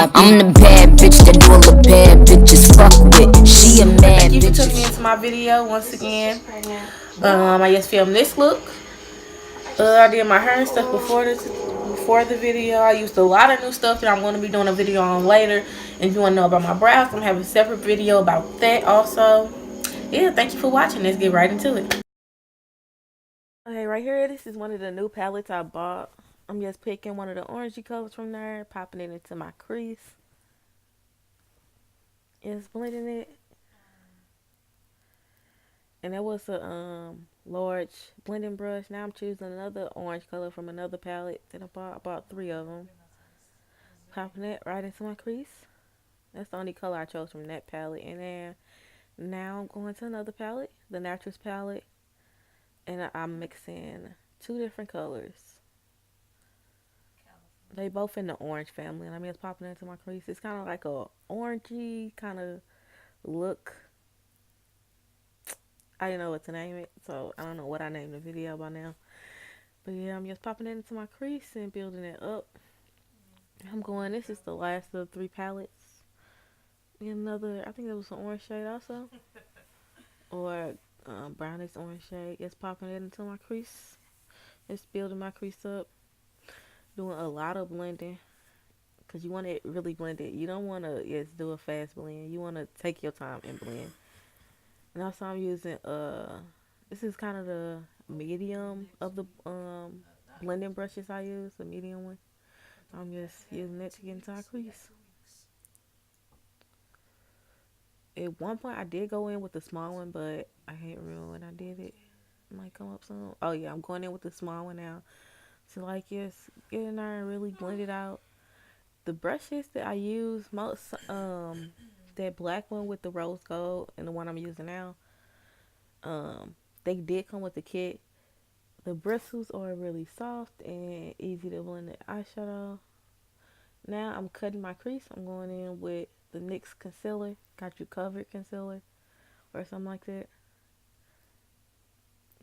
I'm the bad bitch that all the bad bitches fuck with. She a mad bitch. Thank you for tuning into my video once again. I just filmed this look. I did my hair and stuff before the video. I used a lot of new stuff that I'm going to be doing a video on later. And if you want to know about my brows, I'm going to have a separate video about that also. Yeah, thank you for watching. Let's get right into it. Okay, right here, this is one of the new palettes I bought. I'm just picking one of the orangey colors from there, popping it into my crease. Just blending it. And that was a large blending brush. Now I'm choosing another orange color from another palette that I bought. I bought 3 of them. Popping it right into my crease. That's the only color I chose from that palette. And then now I'm going to another palette, the Naturals palette. And I'm mixing 2 different colors. They both in the orange family. And I'm just popping it into my crease. It's kind of like a orangey kind of look. I didn't know what to name it, so I don't know what I named the video by now. But yeah, I'm just popping it into my crease and building it up. This is the last of the 3 palettes. Another, I think there was an orange shade also. Or brownish orange shade. Just popping it into my crease. Just building my crease up. Doing a lot of blending. Because you want it really blended. You don't want to just do a fast blend. You want to take your time and blend. And also I'm using, this is kind of the medium of the blending brushes I use, the medium one. I'm just using it to get into our crease. At one point I did go in with the small one, but I can't remember when I did it. It might come up soon. Oh yeah, I'm going in with the small one now. So like just get in there and really blend it out. The brushes that I use most, that black one with the rose gold and the one I'm using now, they did come with the kit. The bristles are really soft and easy to blend the eyeshadow. Now I'm cutting my crease. I'm going in with the NYX concealer, Got You Covered concealer, or something like that.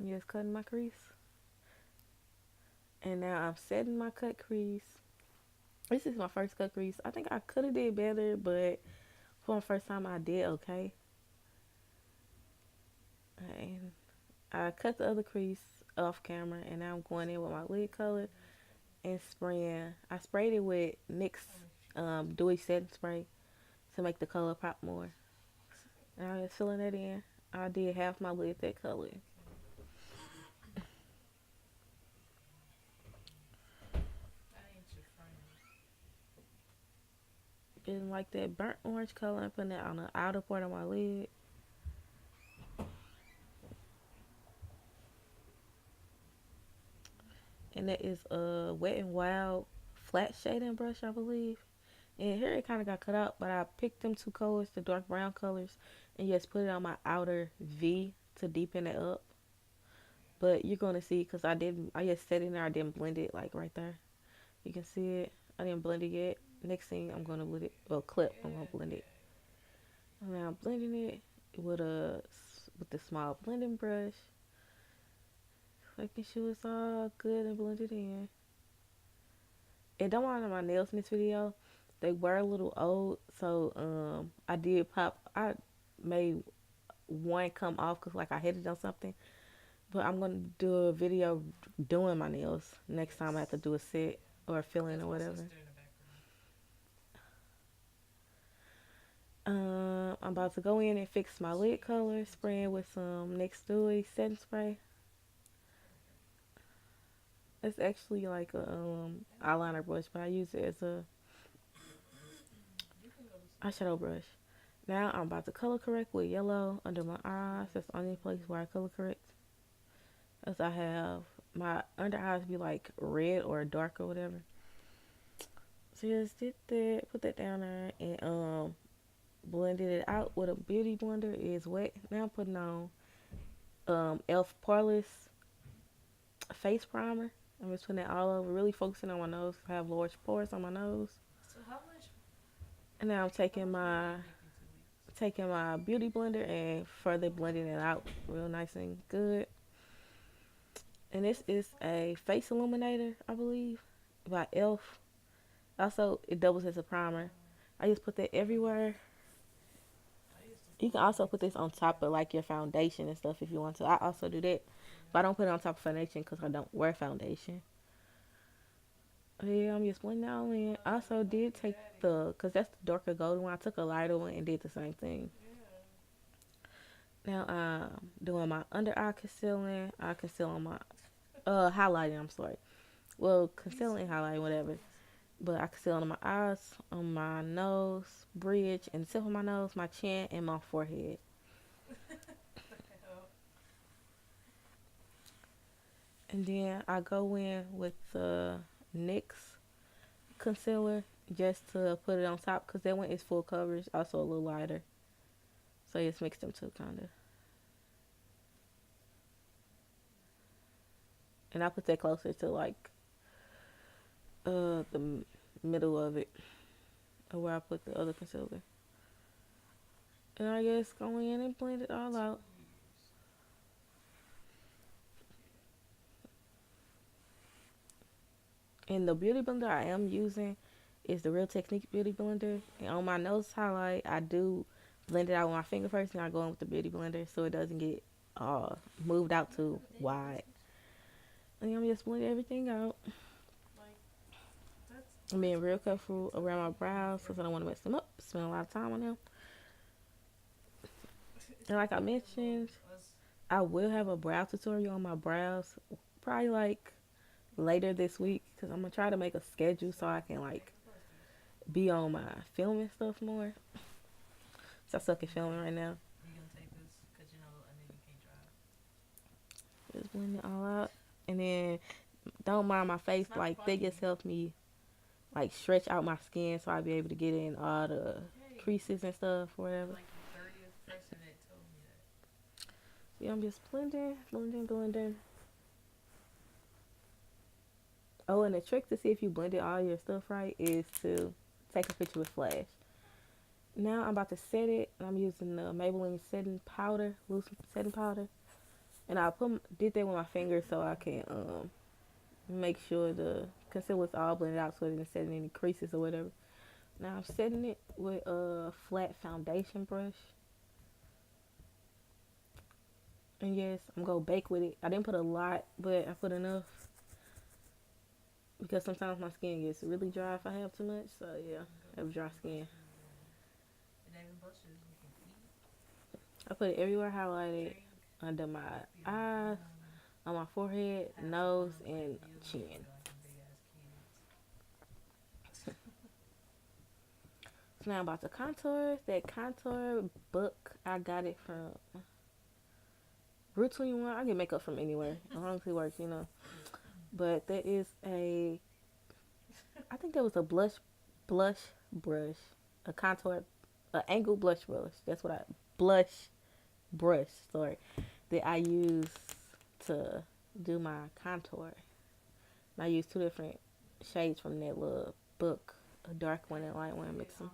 I'm just cutting my crease. And now I'm setting my cut crease. This is my first cut crease. I think I could have did better, but for the first time I did okay. And I cut the other crease off camera, and now I'm going in with my lid color and spraying. I sprayed it with NYX Dewy Setting Spray to make the color pop more. And I was filling it in. I did half my lid that color. Getting like that burnt orange color and putting it on the outer part of my lid. And that is a Wet n Wild flat shading brush, I believe. And here it kind of got cut out, but I picked them 2 colors, the dark brown colors, and just put it on my outer V to deepen it up. But you're going to see, because I just set it in there, I didn't blend it, like right there. You can see it. I didn't blend it yet. Next thing, I'm going to blend it, well, clip, I'm going to blend it. And now I'm blending it with the small blending brush. Making sure it's all good and blended in. And don't mind my nails in this video. They were a little old, so I made one come off because like I hit it on something. But I'm going to do a video doing my nails next time I have to do a set or a fill-in or whatever. I'm about to go in and fix my lid color, spraying with some NYX Dewy Setting Spray. It's actually like a eyeliner brush, but I use it as a eyeshadow brush. Now I'm about to color correct with yellow under my eyes. That's the only place where I color correct. As I have my under eyes be like red or dark or whatever. So just did that, put that down there, and blended it out with a beauty blender. It is wet. Now I'm putting on e.l.f. Poreless face primer. I'm just putting it all over, really focusing on my nose. I have large pores on my nose. So how much? And now I'm taking my beauty blender and further blending it out real nice and good. And this is a face illuminator, I believe, by e.l.f. Also, it doubles as a primer. I just put that everywhere. You can also put this on top of like your foundation and stuff if you want to. I also do that, but I don't put it on top of foundation because I don't wear foundation. Yeah, I'm just blending that all in. I also did take cause that's the darker golden one. I took a lighter one and did the same thing. Now I'm doing my under eye concealing. I conceal on my highlighting. I'm sorry. Well, concealing, highlighting, whatever. But I conceal on my eyes, on my nose, bridge, and the tip of my nose, my chin, and my forehead. And then I go in with the NYX concealer just to put it on top because that one is full coverage, also a little lighter. So just mix them two kind of. And I put that closer to like the middle of it, or where I put the other concealer. And I guess go in and blend it all out. And the beauty blender I am using is the Real Technique Beauty Blender. And on my nose highlight, I do blend it out with my finger first, and I go in with the beauty blender so it doesn't get moved out too wide. And I'm just blending everything out. I'm being real careful around my brows because I don't want to mess them up. Spend a lot of time on them. And like I mentioned, I will have a brow tutorial on my brows probably like later this week because I'm gonna try to make a schedule so I can like be on my filming stuff more. So I suck at filming right now. Just blend it all out, and then don't mind my face. Like they just help me like stretch out my skin so I be able to get in all the creases and stuff or whatever. Yeah, I'm just blending, blending, blending. Oh, and the trick to see if you blended all your stuff right is to take a picture with flash. Now I'm about to set it, and I'm using the Maybelline setting powder, loose setting powder, and I did that with my finger so I can make sure the concealer's all blended out so it didn't set in any creases or whatever. Now I'm setting it with a flat foundation brush, and yes, I'm gonna bake with it. I didn't put a lot, but I put enough because sometimes my skin gets really dry if I have too much. So yeah, I have dry skin. I put it everywhere highlighted, under my eyes, on my forehead, nose, and chin. So now I'm about to contour. That contour book, I got it from Route 21. I get makeup from anywhere as long as it works, you know. But that is I think that was a blush brush, a contour, an angle blush brush. That's what blush brush, sorry, that I use to do my contour. And I use two different shades from that little book, a dark one and a light one, mix them.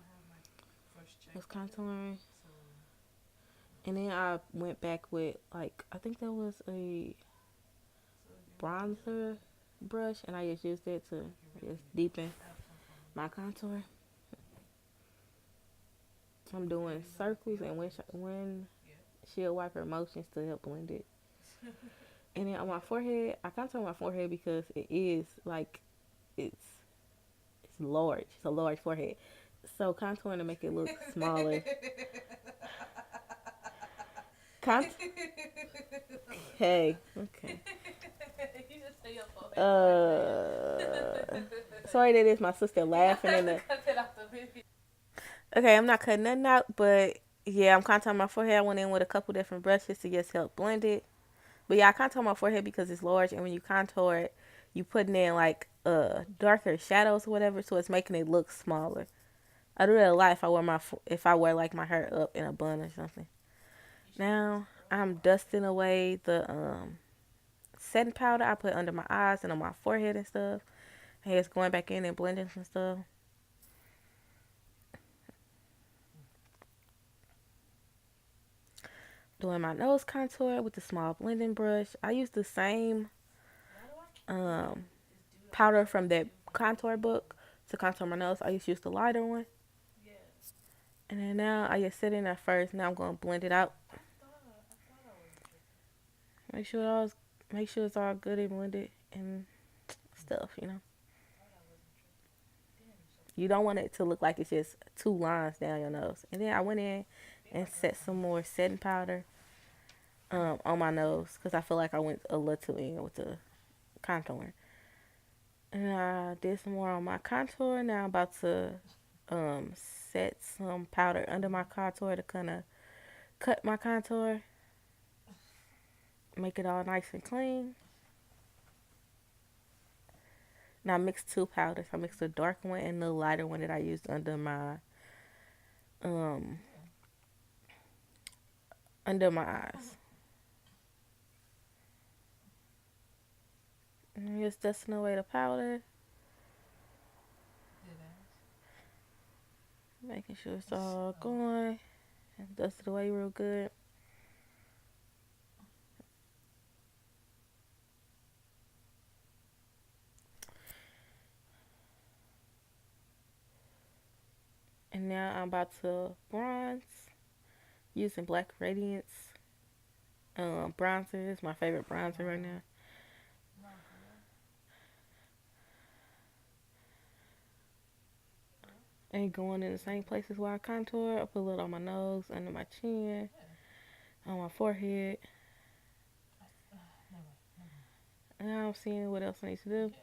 Was contouring. And then I went back with like I think that was a bronzer brush, and I just used it to just deepen my contour. I'm doing circles and windshield wiper motions to help blend it. And then on my forehead, I contour my forehead because it is like it's large. It's a large forehead. So contouring to make it look smaller. Cont- hey, okay. Sorry that is my sister laughing in the. Okay, I'm not cutting nothing out, but yeah, I'm contouring my forehead. I went in with a couple different brushes to just help blend it. But yeah, I contour my forehead because it's large, and when you contour it, you putting in like darker shadows or whatever, so it's making it look smaller. I do that a lot if I wear like my hair up in a bun or something. Now I'm dusting away the setting powder I put under my eyes and on my forehead and stuff. And it's going back in and blending some stuff. Doing my nose contour with the small blending brush. I use the same um, powder from that contour book to contour my nose. I used to use the lighter one. And then now I just set in at first. Now I'm gonna blend it out. Make sure it all, make sure it's all good and blended and stuff. You know. You don't want it to look like it's just two lines down your nose. And then I went in and set some more setting powder on my nose because I feel like I went a little too in with the contour. And I did some more on my contour. Now I'm about to set some powder under my contour to kind of cut my contour, make it all nice and clean. Now I mixed two powders. I mixed the dark one and the lighter one that I used um under my eyes. And just dusting away the powder, making sure it's all going and dust it away real good. And now I'm about to bronze using Black Radiance. Bronzer is my favorite bronzer right now. And going in the same places where I contour. I put a little on my nose, under my chin, on my forehead. And now I'm seeing what else I need to do.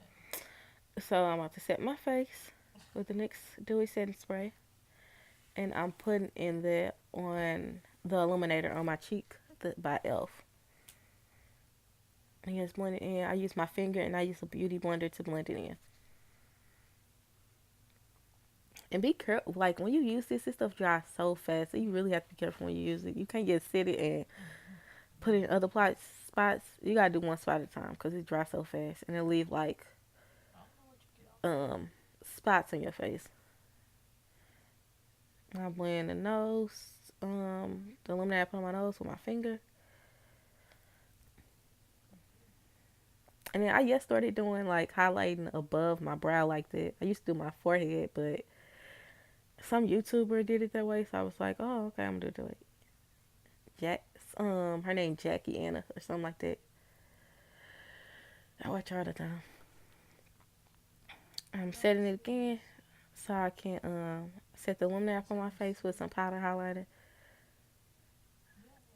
So I'm about to set my face with the NYX Dewy Setting Spray. And I'm putting in that on the illuminator on my cheek by e.l.f. And just blend it in. I use my finger and I use a beauty blender to blend it in. And be careful, like when you use this stuff dries so fast, so you really have to be careful when you use it. You can't just sit it and put it in other spots. You gotta do one spot at a time because it dries so fast, and it'll leave like spots in your face. I blend the nose, the illuminator I put on my nose with my finger. And then I just started doing like highlighting above my brow like that. I used to do my forehead, but some YouTuber did it that way, so I was like, oh, okay, I'm gonna do it. Her name Jackie Anna or something like that. I watch her all the time. I'm setting it again so I can set the illuminator on my face with some powder highlighter.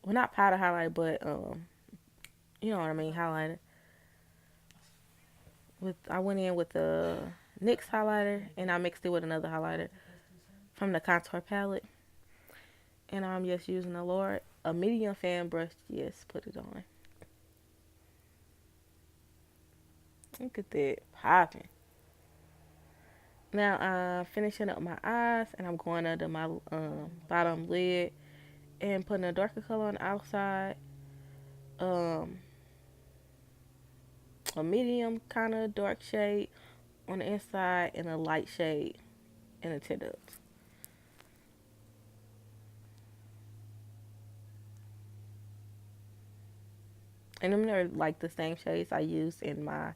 Well, not powder highlighter, but you know what I mean, highlighter. I went in with the NYX highlighter and I mixed it with another highlighter from the contour palette. And I'm just using a medium fan brush. Yes, put it on. Look at that popping. Now I'm finishing up my eyes and I'm going under my bottom lid and putting a darker color on the outside. A medium kind of dark shade on the inside and a light shade in the tip ups. And them are like the same shades I used in my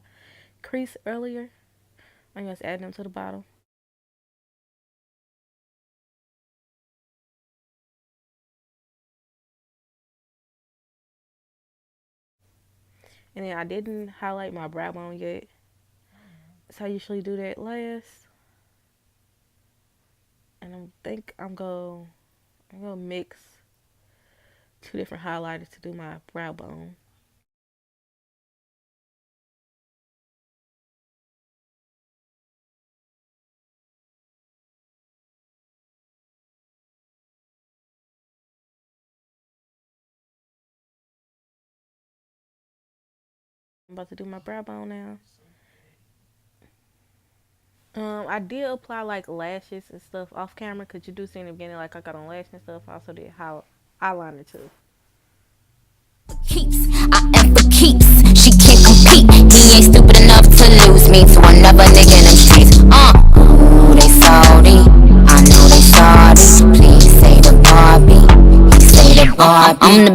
crease earlier. I'm just adding them to the bottom. And then I didn't highlight my brow bone yet. So I usually do that last. And I'm gonna mix two different highlighters to do my brow bone. I'm about to do my brow bone now. I did apply like lashes and stuff off camera because you do see in the beginning like I got on lashes and stuff. I also did eyeliner too. Keeps, I am for keeps. She can't compete. He ain't stupid enough to lose me to another nigga in them streets. Ooh, they salty. I know they salty. Please say the Barbie. He say the Barbie. I'm the